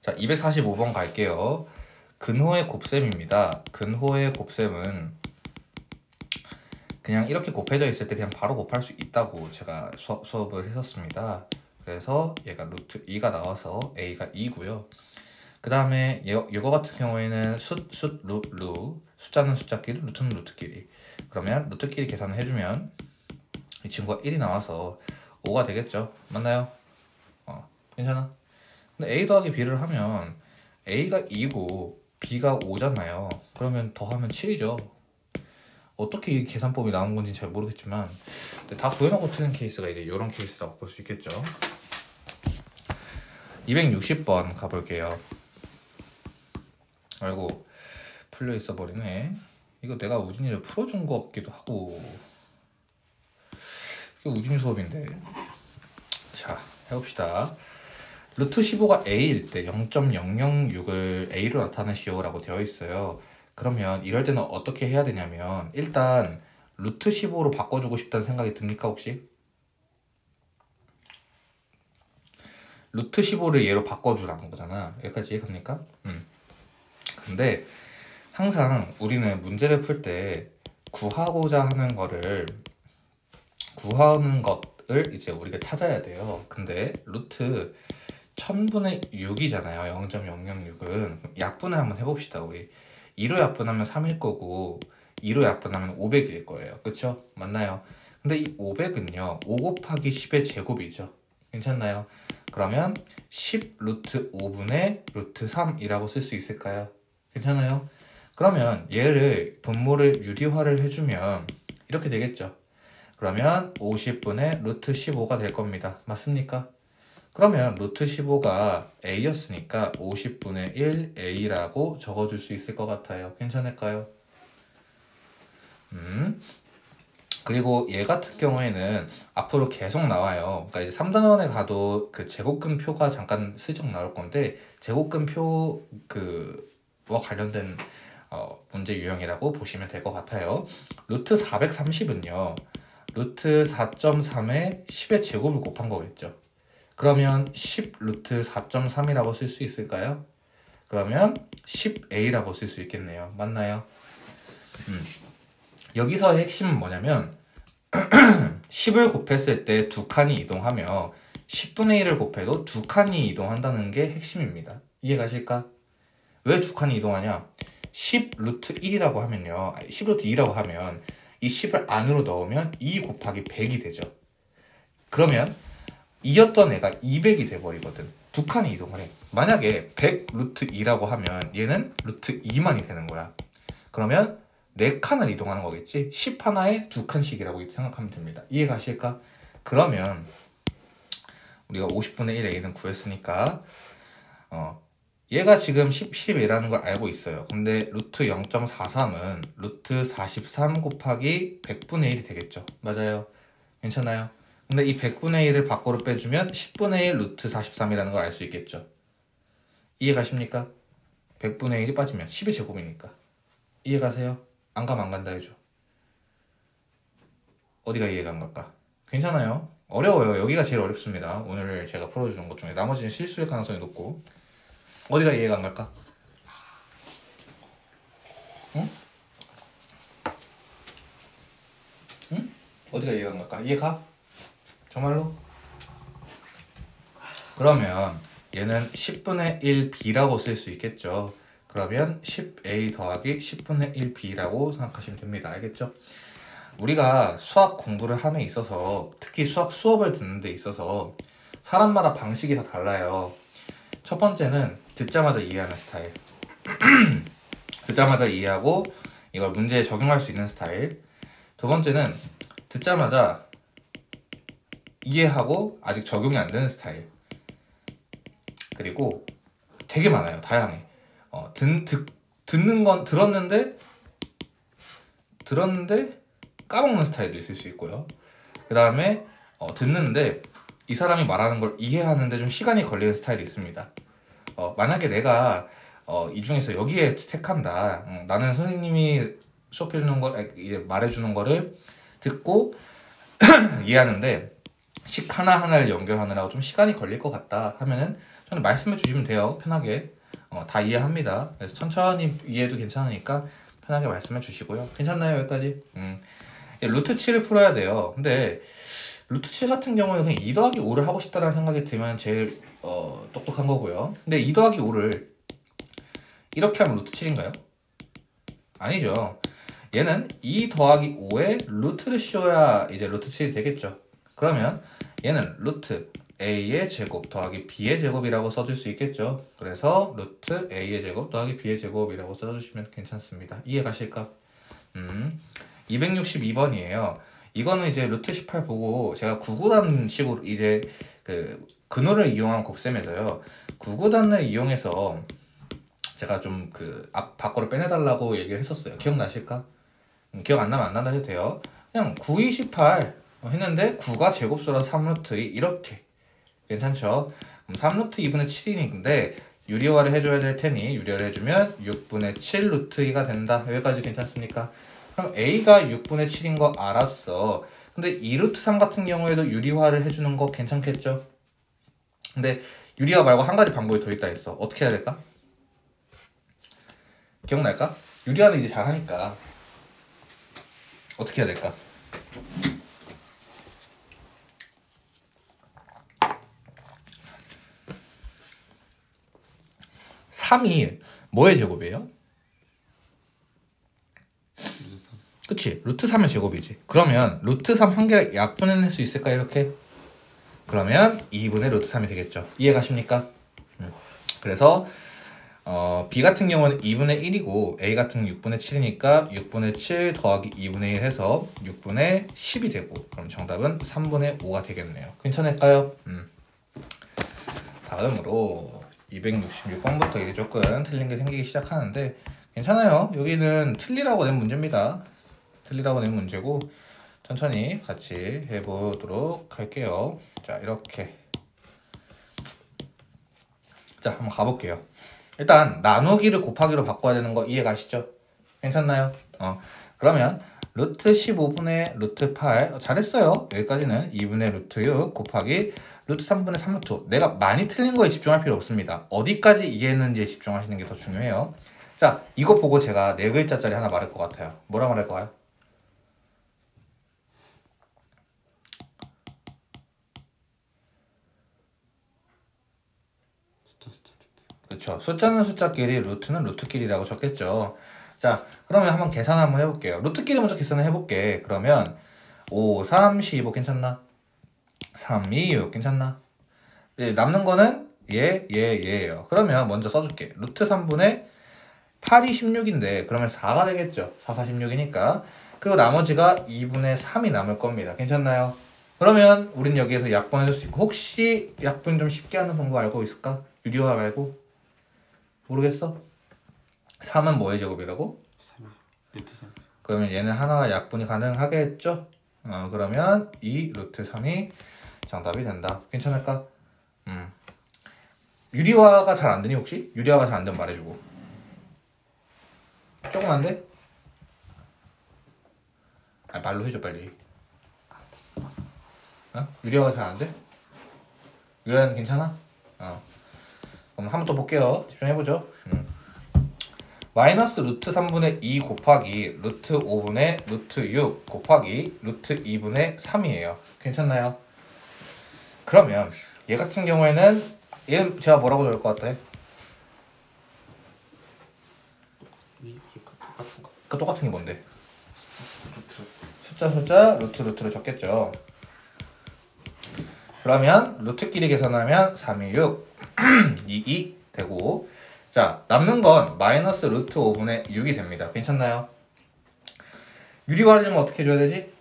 자, 245번 갈게요. 근호의 곱셈입니다. 근호의 곱셈은 그냥 이렇게 곱해져 있을 때 그냥 바로 곱할 수 있다고 제가 수업을 했었습니다. 그래서 얘가 루트 2가 나와서 a가 2고요. 그 다음에 이거 같은 경우에는 숫자는 숫자끼리, 루트는 루트끼리. 그러면 루트끼리 계산을 해주면 이 친구가 1이 나와서 5가 되겠죠. 맞나요? 괜찮아? 근데 a 더하기 b를 하면 a가 2고 b가 5잖아요. 그러면 더하면 7이죠. 어떻게 이 계산법이 나온 건지 잘 모르겠지만 다 구해놓고 틀린 케이스가 이제 이런 케이스라고 볼 수 있겠죠. 260번 가볼게요. 아이고 풀려 있어 버리네. 이거 내가 우진이를 풀어준 것 같기도 하고. 이게 우진이 수업인데. 자, 해봅시다. 루트 15가 a일 때 0.006을 a로 나타내시오라고 되어 있어요. 그러면 이럴 때는 어떻게 해야 되냐면 일단 루트 15로 바꿔주고 싶다는 생각이 듭니까 혹시? 루트 15를 얘로 바꿔주라는 거잖아. 여기까지 이해갑니까? 근데 항상 우리는 문제를 풀 때 구하는 것을 이제 우리가 찾아야 돼요. 근데 루트 1000분의 6이잖아요. 0.006은 약분을 한번 해봅시다. 우리 2로 약분하면 3일 거고 2로 약분하면 500일 거예요. 그쵸? 맞나요? 근데 이 500은요 5 곱하기 10의 제곱이죠. 괜찮나요? 그러면 10 루트 5분의 루트 3이라고 쓸 수 있을까요? 괜찮아요? 그러면 얘를 분모를 유리화를 해주면 이렇게 되겠죠. 그러면 50분의 루트 15가 될 겁니다. 맞습니까? 그러면 루트 15가 a였으니까 50분의 1 a라고 적어줄 수 있을 것 같아요. 괜찮을까요? 그리고 얘 같은 경우에는 앞으로 계속 나와요. 그러니까 이제 3단원에 가도 그 제곱근 표가 잠깐 슬쩍 나올 건데 제곱근 표와 관련된 문제 유형이라고 보시면 될 것 같아요. 루트 430은요. 루트 4.3에 10의 제곱을 곱한 거겠죠. 그러면 10 루트 4.3이라고 쓸 수 있을까요? 그러면 10a라고 쓸 수 있겠네요. 맞나요? 여기서의 핵심은 뭐냐면 10을 곱했을 때 두 칸이 이동하며 10분의 1을 곱해도 두 칸이 이동한다는 게 핵심입니다. 이해가실까? 왜 두 칸이 이동하냐? 10 루트 1이라고 하면요. 10 루트 2라고 하면 이 10을 안으로 넣으면 2 곱하기 100이 되죠. 그러면 2였던 애가 200이 돼버리거든. 두 칸이 이동을 해. 만약에 100 루트 2라고 하면 얘는 루트 2만이 되는 거야. 그러면 4칸을 이동하는 거겠지. 10 하나에 2칸씩이라고 생각하면 됩니다. 이해가실까? 그러면 우리가 50분의 1 a는 구했으니까 얘가 지금 10이라는 걸 알고 있어요. 근데 루트 0.43은 루트 43 곱하기 100분의 1이 되겠죠. 맞아요. 괜찮아요? 근데 이 100분의 1을 밖으로 빼주면 10분의 1 루트 43이라는 걸 알 수 있겠죠. 이해가십니까? 100분의 1이 빠지면 10의 제곱이니까. 이해가세요? 안 가면 안 간다 해줘. 어디가 이해가 안 갈까? 괜찮아요. 어려워요. 여기가 제일 어렵습니다. 오늘 제가 풀어주는 것 중에 나머지는 실수일 가능성이 높고. 어디가 이해가 안 갈까? 응? 응? 어디가 이해가 안 갈까? 이해가? 정말로? 그러면 얘는 10분의 1b라고 쓸 수 있겠죠. 그러면 10a 더하기 10분의 1b라고 생각하시면 됩니다. 알겠죠? 우리가 수학 공부를 함에 있어서 특히 수업을 듣는 데 있어서 사람마다 방식이 다 달라요. 첫 번째는 듣자마자 이해하는 스타일. 듣자마자 이해하고 이걸 문제에 적용할 수 있는 스타일. 두 번째는 듣자마자 이해하고 아직 적용이 안 되는 스타일. 그리고 되게 많아요. 다양해. 듣는 건 들었는데 까먹는 스타일도 있을 수 있고요. 그 다음에 듣는데 이 사람이 말하는 걸 이해하는데 좀 시간이 걸리는 스타일이 있습니다. 만약에 내가 이 중에서 여기에 택한다. 나는 선생님이 수업해주는 이제 말해주는 거를 듣고 이해하는데 식 하나하나를 연결하느라고 좀 시간이 걸릴 것 같다 하면은 저는 말씀해 주시면 돼요. 편하게. 다 이해합니다. 그래서 천천히 이해도 괜찮으니까 편하게 말씀해 주시고요. 괜찮나요? 여기까지? 루트 7을 풀어야 돼요. 근데 루트 7 같은 경우는 그냥 2 더하기 5를 하고 싶다는 생각이 들면 제일 똑똑한 거고요. 근데 2 더하기 5를 이렇게 하면 루트 7인가요? 아니죠. 얘는 2 더하기 5에 루트를 씌워야 이제 루트 7이 되겠죠. 그러면 얘는 루트 a의 제곱 더하기 b의 제곱이라고 써줄 수 있겠죠. 그래서 루트 a의 제곱 더하기 b의 제곱이라고 써주시면 괜찮습니다. 이해 가실까? 262번이에요. 이거는 이제 루트 18 보고 제가 구구단 식으로 이제 그 근호를 이용한 곱셈에서요. 구구단을 이용해서 제가 좀 그 앞 밖으로 빼내달라고 얘기를 했었어요. 기억나실까? 기억 안 나면 안 난다 해도 돼요. 그냥 9, 2, 18 했는데 9가 제곱수라서 3루트 2 이렇게 괜찮죠? 그럼 3루트 2분의 7이니까 유리화를 해줘야 될 테니 유리화를 해주면 6분의 7 루트 2가 된다. 여기까지 괜찮습니까? 그럼 a가 6분의 7인 거 알았어. 근데 2루트 3 같은 경우에도 유리화를 해주는 거 괜찮겠죠? 근데 유리화 말고 한 가지 방법이 더 있다 했어. 어떻게 해야 될까? 기억날까? 유리화는 이제 잘하니까 어떻게 해야 될까? (3이) 뭐의 제곱이에요? 그치? 루트 3의 제곱이지. 그러면 루트 3 한 개를 약분해낼 수 있을까 이렇게? 그러면 2분의 루트 3이 되겠죠. 이해 가십니까? 그래서 b 같은 경우는 2분의 1이고 a 같은 경우는 6분의 7이니까 6분의 7 더하기 2분의 1 해서 6분의 10이 되고 그럼 정답은 3분의 5가 되겠네요. 괜찮을까요? 다음으로 266번부터 이제 조금 틀린 게 생기기 시작하는데 괜찮아요. 여기는 틀리라고 낸 문제입니다. 틀리라고 낸 문제고 천천히 같이 해보도록 할게요. 자, 이렇게 자, 한번 가볼게요. 일단 나누기를 곱하기로 바꿔야 되는 거 이해 가시죠? 괜찮나요? 그러면 루트 15분의 루트 8 잘했어요. 여기까지는 2분의 루트 6 곱하기 루트 3분의 3루트. 내가 많이 틀린 거에 집중할 필요 없습니다. 어디까지 이해했는지에 집중하시는 게 더 중요해요. 자, 이거 보고 제가 4글자짜리 하나 말할 것 같아요. 뭐라 말할까요? 그렇죠. 숫자는 숫자끼리, 루트는 루트끼리라고 적겠죠. 자, 그러면 한번 계산 한번 해볼게요. 루트끼리 먼저 계산을 해볼게. 그러면 5, 3, 15 괜찮나? 3, 2, 6 괜찮나? 남는 거는 얘예요. 그러면 먼저 써줄게. 루트 3분의 8이 16인데 그러면 4가 되겠죠. 4, 4, 16이니까. 그리고 나머지가 2분의 3이 남을 겁니다. 괜찮나요? 그러면 우린 여기에서 약분해줄 수 있고 혹시 약분 좀 쉽게 하는 방법 알고 있을까? 유리화 말고? 모르겠어? 3은 뭐의 제곱이라고? 3 루트 3. 그러면 얘는 하나가 약분이 가능하겠죠? 그러면 2 루트 3이 정답이 된다. 괜찮을까? 유리화가 잘 안 되니 혹시? 유리화가 잘 안 되면 말해주고. 조금 안 돼? 말로 해줘 빨리. 유리화가 잘 안 돼? 유리화는 괜찮아? 그럼 한번 또 볼게요. 집중해보죠. 마이너스 루트 3분의 2 곱하기 루트 5분의 루트 6 곱하기 루트 2분의 3이에요. 괜찮나요? 그러면 얘 같은 경우에는 얘 제가 뭐라고 적을 것 같아? 똑같은 거. 그 똑같은 게 뭔데? 루트. 숫자 루트를 적겠죠. 그러면 루트끼리 계산하면 3, 2, 6 2 되고 자 남는 건 마이너스 루트 5분의 6이 됩니다. 괜찮나요? 유리화하려면 어떻게 해줘야 되지?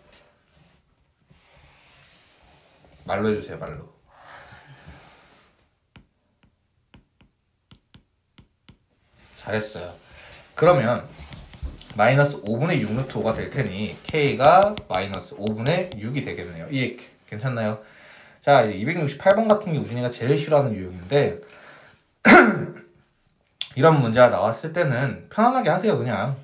말로 해주세요. 말로. 잘했어요. 그러면 마이너스 5분의 6 루트 5가 될 테니 K가 마이너스 5분의 6이 되겠네요. 이 괜찮나요? 자 이제 268번 같은 게 우진이가 제일 싫어하는 유형인데 이런 문제가 나왔을 때는 편안하게 하세요. 그냥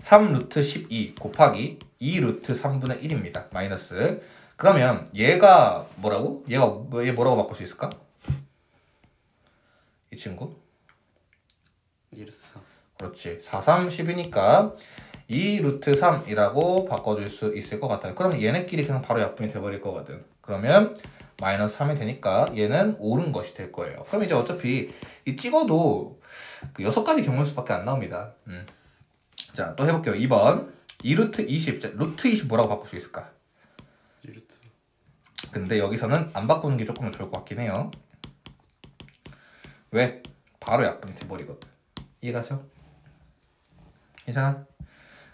3 루트 12 곱하기 2 루트 3분의 1입니다. 마이너스. 그러면 얘가 뭐라고? 얘 뭐라고 바꿀 수 있을까? 이 친구? 2 루트 3. 그렇지. 4, 3, 10이니까 2 루트 3이라고 바꿔줄 수 있을 것 같아요. 그럼 얘네끼리 그냥 바로 약분이 돼버릴 거거든. 그러면 마이너스 3이 되니까 얘는 옳은 것이 될 거예요. 그럼 이제 어차피 이 찍어도 그 6가지 경우일 수밖에 안 나옵니다. 자, 또 해볼게요. 2번 2 루트 20. 자, 루트 20 뭐라고 바꿀 수 있을까? 2 루트. 근데 여기서는 안 바꾸는 게 조금 더 좋을 것 같긴 해요. 왜? 바로 약분이 돼버리거든. 이해가죠? 괜찮아?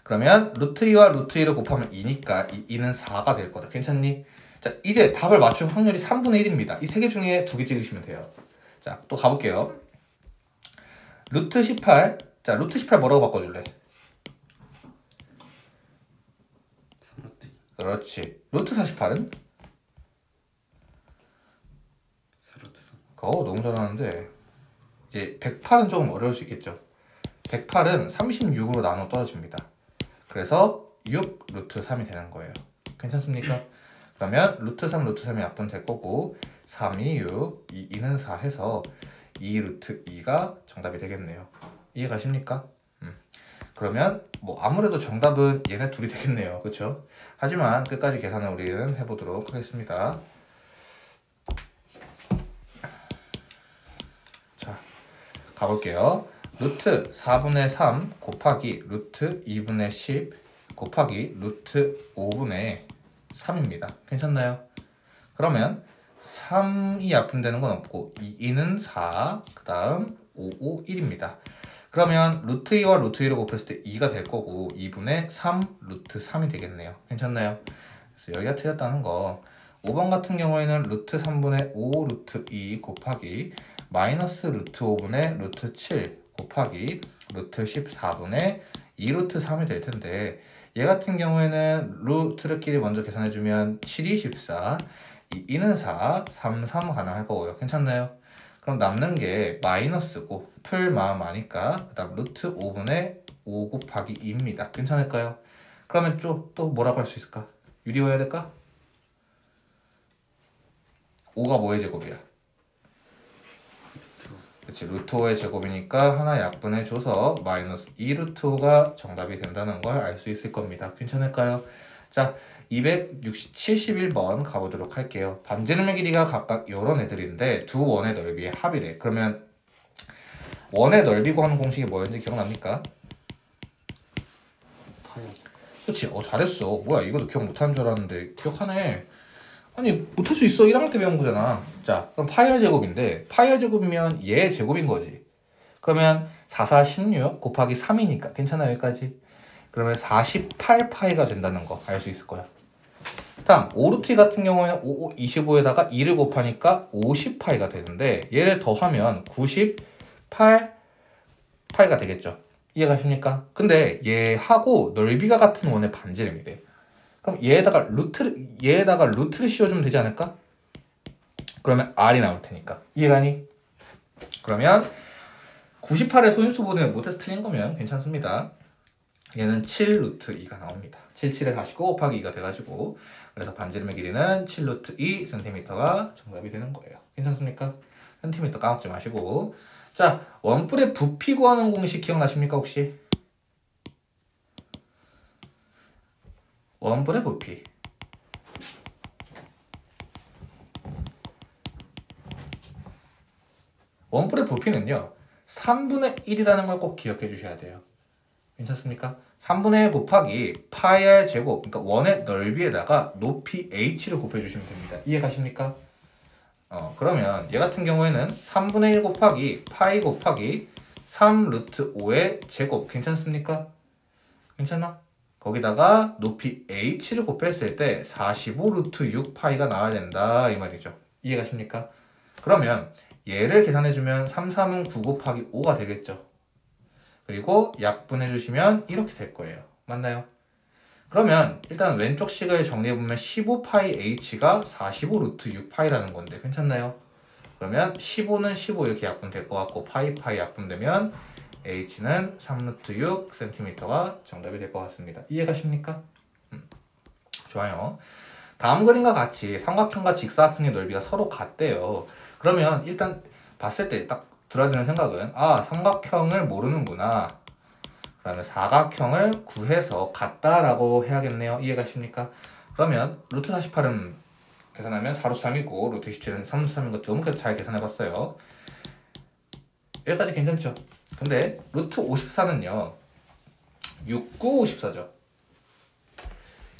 그러면 루트 2와 루트 2를 곱하면 2니까 2는 4가 될 거다. 괜찮니? 자, 이제 답을 맞출 확률이 3분의 1입니다. 이 세 개 중에 2개 찍으시면 돼요. 자, 또 가볼게요. 루트 18. 자, 루트 18 뭐라고 바꿔줄래? 3 루트 2. 그렇지. 루트 48은? 4 루트 3. 너무 잘하는데 이제 108은 조금 어려울 수 있겠죠. 108은 36으로 나눠 떨어집니다. 그래서 6 루트 3이 되는 거예요. 괜찮습니까? 그러면 루트 3 루트 3이 약분 될 거고 3이 6, 2는 4 해서 2 루트 2가 정답이 되겠네요. 이해 가십니까? 그러면 뭐 아무래도 정답은 얘네 둘이 되겠네요. 그렇죠? 하지만 끝까지 계산을 우리는 해보도록 하겠습니다. 자, 가볼게요. 루트 4분의 3 곱하기 루트 2분의 10 곱하기 루트 5분의 3입니다. 괜찮나요? 그러면 3이 약분되는 건 없고 2는 4, 그 다음 5, 5, 1입니다. 그러면 루트 2와 루트 2를 곱했을 때 2가 될 거고 2분의 3 루트 3이 되겠네요. 괜찮나요? 그래서 여기가 틀렸다는 거. 5번 같은 경우에는 루트 3분의 5 루트 2 곱하기 마이너스 루트 5분의 루트 7 곱하기 루트 14분의 2 루트 3이 될 텐데 얘 같은 경우에는 루트들끼리 먼저 계산해주면 7이 14, 2는 4, 3, 3 가능할 거고요. 괜찮나요? 그럼 남는 게 마이너스고 풀 마음 아니까 그 다음 루트 5분의 5 곱하기 2입니다. 괜찮을까요? 그러면 또 뭐라고 할 수 있을까? 유리화해야 될까? 5가 뭐의 제곱이야? 그치, 루트 5의 제곱이니까 하나 약분해줘서 마이너스 2 루트 5가 정답이 된다는 걸 알 수 있을 겁니다. 괜찮을까요? 자, 271번 가보도록 할게요. 반지름의 길이가 각각 이런 애들인데 두 원의 넓이의 합이래. 그러면 원의 넓이 구하는 공식이 뭐였는지 기억납니까? 파이. 그치? 잘했어. 뭐야, 이것도 기억 못하는 줄 알았는데 기억하네. 아니, 못할 수 있어. 1학년 때 배운 거잖아. 자, 그럼 파이R 제곱인데 파이R 제곱이면 얘 제곱인 거지. 그러면 4, 4, 16 곱하기 3이니까 괜찮아 여기까지? 그러면 48파이가 된다는 거 알 수 있을 거야. 다음 5루트 같은 경우에는 5, 5, 25에다가 2를 곱하니까 50파이가 되는데 얘를 더하면 98파이가 되겠죠. 이해가십니까? 근데 얘하고 넓이가 같은 원의 반지름이래. 그럼 얘에다가 루트를 씌워주면 되지 않을까? 그러면 R이 나올 테니까. 이해가니? 그러면 98의 소인수분을 못해서 틀린 거면 괜찮습니다. 얘는 7 루트 2가 나옵니다. 7, 7에 49 곱하기 2가 돼가지고 그래서 반지름의 길이는 7 루트 2 cm가 정답이 되는 거예요. 괜찮습니까? cm 까먹지 마시고. 자, 원뿔의 부피 구하는 공식 기억나십니까 혹시? 원뿔의 부피. 원뿔의 부피는요 3분의 1이라는 걸 꼭 기억해 주셔야 돼요. 괜찮습니까? 3분의 1 곱하기 파이 r 제곱, 그러니까 원의 넓이에다가 높이 h를 곱해 주시면 됩니다. 이해 가십니까? 그러면 얘 같은 경우에는 3분의 1 곱하기 파이 곱하기 3 루트 5의 제곱 괜찮습니까? 괜찮아? 거기다가 높이 h를 곱했을 때 45 루트 6 파이가 나와야 된다 이 말이죠. 이해 가십니까? 그러면 얘를 계산해주면 3, 3은 9 곱하기 5가 되겠죠. 그리고 약분해주시면 이렇게 될 거예요. 맞나요? 그러면 일단 왼쪽 식을 정리해보면 15파이 h가 45 루트 6파이라는 건데 괜찮나요? 그러면 15는 15 이렇게 약분될 것 같고 파이 약분되면 h는 3 루트 6 cm가 정답이 될 것 같습니다. 이해가십니까? 좋아요. 다음 그림과 같이 삼각형과 직사각형의 넓이가 서로 같대요. 그러면 일단 봤을 때 딱 들어야 되는 생각은 삼각형을 모르는구나. 그 다음에 사각형을 구해서 같다라고 해야겠네요. 이해가십니까? 그러면 루트 48은 계산하면 4루트 3이고 루트 27은 3루트 3인 거 조금 잘 계산해봤어요. 여기까지 괜찮죠? 근데 루트 54는요 6, 9, 54죠.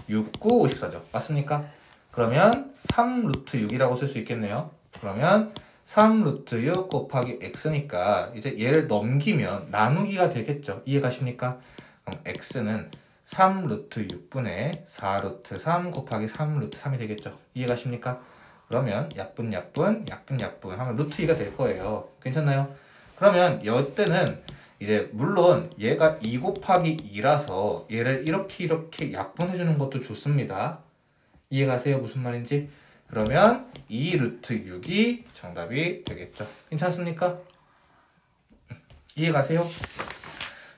6, 9, 54죠. 맞습니까? 그러면 3루트 6이라고 쓸 수 있겠네요. 그러면 3루트 6 곱하기 x니까 이제 얘를 넘기면 나누기가 되겠죠. 이해가십니까? 그럼 x는 3루트 6분의 4루트 3 곱하기 3루트 3이 되겠죠. 이해가십니까? 그러면 약분 하면 루트 2가 될 거예요. 괜찮나요? 그러면 이때는 이제 물론 얘가 2 곱하기 2라서 얘를 이렇게 약분해 주는 것도 좋습니다. 이해가세요? 무슨 말인지? 그러면 2루트 6이 정답이 되겠죠. 괜찮습니까? 이해가세요?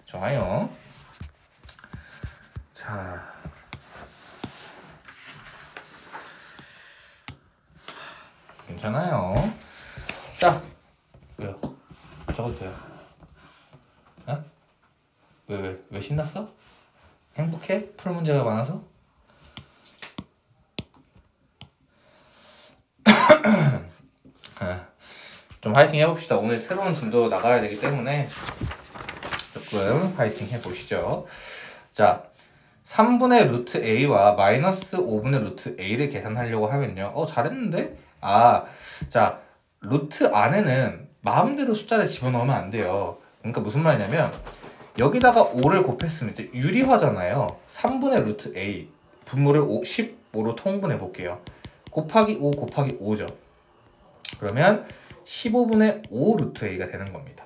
좋아요. 자, 괜찮아요. 자, 왜요? 적어도 돼요. 어? 왜 신났어? 행복해? 풀 문제가 많아서? 좀 화이팅 해봅시다. 오늘 새로운 진도 나가야 되기 때문에 조금 화이팅 해보시죠. 자, 3분의 루트 a와 마이너스 5분의 루트 a를 계산하려고 하면요. 잘했는데? 자, 루트 안에는 마음대로 숫자를 집어넣으면 안 돼요. 그러니까 무슨 말이냐면 여기다가 5를 곱했으면 이제 유리화잖아요. 3분의 루트 a 분모를 15로 통분해 볼게요. 곱하기 5 곱하기 5죠. 그러면 15분의 5 루트 a가 되는 겁니다.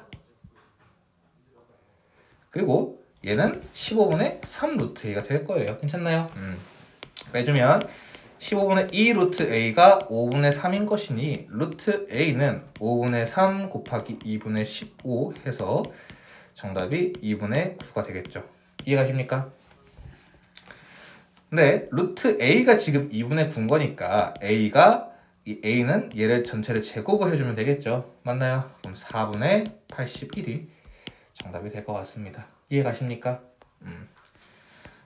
그리고 얘는 15분의 3 루트 a가 될 거예요. 괜찮나요? 빼주면 15분의 2 루트 a가 5분의 3인 것이니 루트 a는 5분의 3 곱하기 2분의 15 해서 정답이 2분의 9가 되겠죠. 이해가십니까? 근데 루트 a가 지금 2분의 9인 거니까 이 a는 얘를 전체를 제곱을 해주면 되겠죠. 맞나요? 그럼 4분의 81이 정답이 될 것 같습니다. 이해가십니까?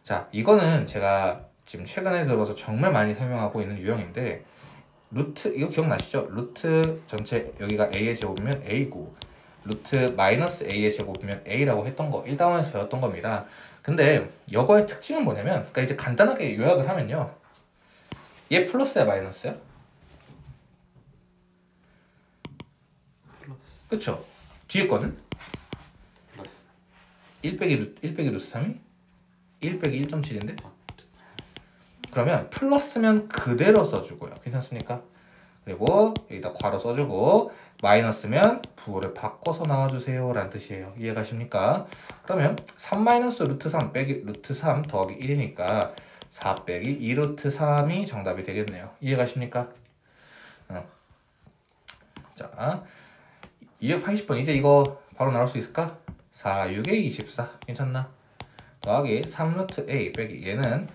자, 이거는 제가 지금 최근에 들어서 정말 많이 설명하고 있는 유형인데 루트 이거 기억나시죠? 루트 전체 여기가 a의 제곱이면 a고 루트 마이너스 a의 제곱이면 a라고 했던 거 1단원에서 배웠던 겁니다. 근데 이거의 특징은 뭐냐면 그러니까 이제 간단하게 요약을 하면요. 얘 플러스야 마이너스야? 그쵸? 뒤에 거는? 플러스 1 빼기 루트 3이? 1 빼기 1.7인데? 그러면 플러스면 그대로 써주고요. 괜찮습니까? 그리고 여기다 괄호 써주고 마이너스면 부호를 바꿔서 나와주세요 라는 뜻이에요. 이해가십니까? 그러면 3 마이너스 루트 3 빼기 루트 3 더하기 1이니까 4 빼기 2 루트 3이 정답이 되겠네요. 이해가십니까? 자, 280번 이제 이거 바로 나올 수 있을까? 4, 6에 24 괜찮나? 더하기 3루트 a 빼기 얘는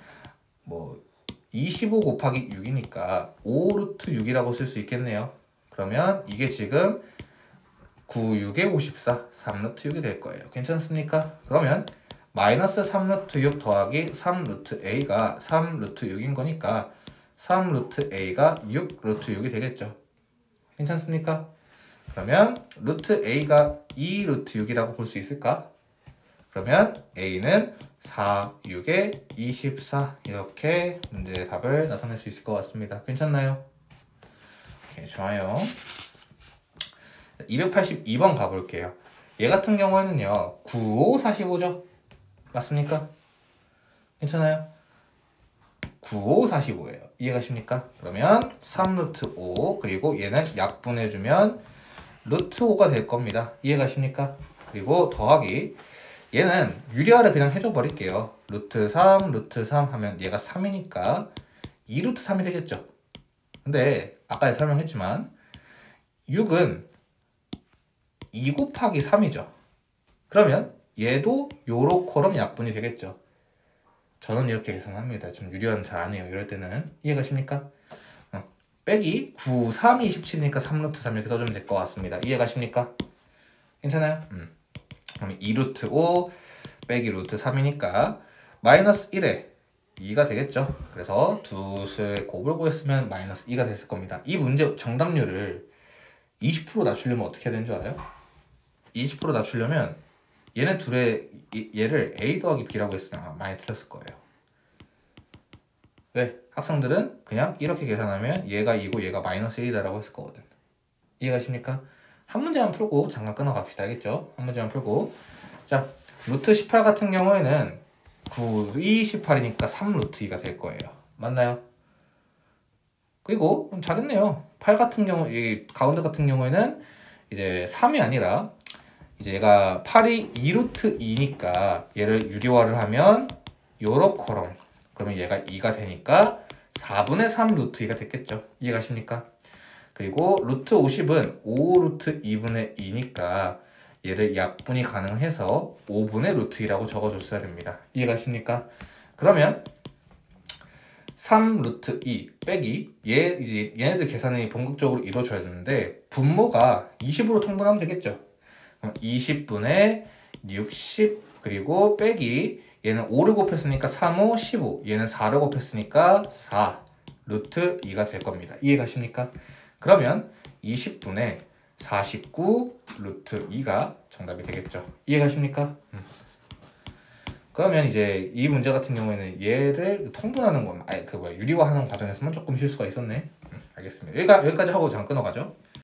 뭐 25 곱하기 6이니까 5루트 6이라고 쓸 수 있겠네요. 그러면 이게 지금 9, 6에 54 3루트 6이 될 거예요. 괜찮습니까? 그러면 마이너스 3루트 6 더하기 3루트 a가 3루트 6인 거니까 3루트 a가 6루트 6이 되겠죠. 괜찮습니까? 그러면 루트 a가 2루트 6이라고 볼 수 있을까? 그러면 a는 4, 6에 24 이렇게 문제의 답을 나타낼 수 있을 것 같습니다. 괜찮나요? 오케이, 좋아요. 282번 가볼게요. 얘 같은 경우에는요 9, 5, 45죠? 맞습니까? 괜찮아요? 9, 5, 45예요. 이해가십니까? 그러면 3루트 5 그리고 얘는 약분해주면 루트 5가 될 겁니다. 이해가십니까? 그리고 더하기 얘는 유리화를 그냥 해줘 버릴게요. 루트 3 하면 얘가 3이니까 2루트 3이 되겠죠. 근데 아까 설명했지만 6은 2 곱하기 3이죠. 그러면 얘도 요렇게럼 약분이 되겠죠. 저는 이렇게 계산합니다. 좀 유리화는 잘 안 해요. 이럴 때는. 이해가십니까? 빼기 9, 3이 27이니까 3루트 3 이렇게 써주면 될 것 같습니다. 이해가십니까? 괜찮아요? 그럼 2루트 5 빼기 루트 3이니까 마이너스 1에 2가 되겠죠. 그래서 두 수의 곱을 구했으면 마이너스 2가 됐을 겁니다. 이 문제 정답률을 20% 낮추려면 어떻게 해야 되는 줄 알아요? 20% 낮추려면 얘네 둘의 얘를 A 더하기 B라고 했으면 많이 틀렸을 거예요. 왜? 학생들은 그냥 이렇게 계산하면 얘가 2고 얘가 마이너스 1이다라고 했을 거거든. 이해가십니까? 한 문제만 풀고 잠깐 끊어갑시다. 알겠죠? 한 문제만 풀고. 자, 루트 18 같은 경우에는 9, 2, 18이니까 3 루트 2가 될 거예요. 맞나요? 그리고 잘했네요. 8 같은 경우, 이 가운데 같은 경우에는 이제 3이 아니라 이제 얘가 8이 2 루트 2니까 얘를 유리화를 하면 요렇게럼 그러면 얘가 2가 되니까 4분의 3 루트 2가 됐겠죠. 이해가십니까? 그리고 루트 50은 5 루트 2분의 2니까 얘를 약분이 가능해서 5분의 루트 2라고 적어줬어야 됩니다. 이해가십니까? 그러면 3 루트 2 빼기 이제 얘네들 계산이 본격적으로 이루어져야 되는데 분모가 20으로 통분하면 되겠죠. 그럼 20분의 60 그리고 빼기 얘는 5를 곱했으니까 3, 5, 15 얘는 4를 곱했으니까 4 루트 2가 될 겁니다. 이해가십니까? 그러면 20분의 49 루트 2가 정답이 되겠죠. 이해가십니까? 그러면 이제 이 문제 같은 경우에는 얘를 통분하는 건, 유리화하는 과정에서만 조금 실수가 있었네. 알겠습니다. 여기까지 하고 잠깐 끊어가죠.